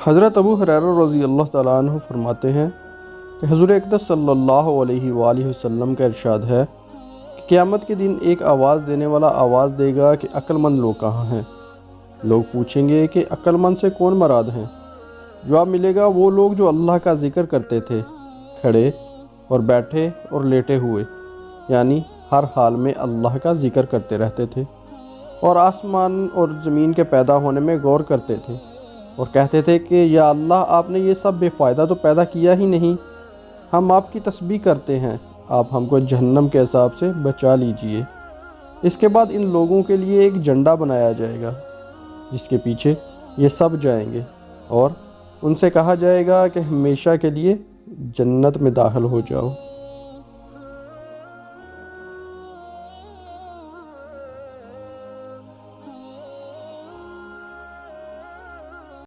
حضرت ابو ہریرہ رضی اللہ تعالیٰ عنہ فرماتے ہیں کہ حضور اقدس صلی اللہ علیہ وآلہ وسلم کا ارشاد ہے کہ قیامت کے دن ایک آواز دینے والا آواز دے گا کہ عقل مند لوگ کہاں ہیں؟ لوگ پوچھیں گے کہ عقل مند سے کون مراد ہیں؟ جواب ملے گا وہ لوگ جو اللہ کا ذکر کرتے تھے، کھڑے اور بیٹھے اور لیٹے ہوئے، یعنی ہر حال میں اللہ کا ذکر کرتے رہتے تھے، اور آسمان اور زمین کے پیدا ہونے میں غور کرتے تھے اور کہتے تھے کہ یا اللہ، آپ نے یہ سب بے فائدہ تو پیدا کیا ہی نہیں، ہم آپ کی تسبیح کرتے ہیں، آپ ہم کو جہنم کے عذاب سے بچا لیجئے۔ اس کے بعد ان لوگوں کے لیے ایک جھنڈا بنایا جائے گا جس کے پیچھے یہ سب جائیں گے، اور ان سے کہا جائے گا کہ ہمیشہ کے لیے جنت میں داخل ہو جاؤ۔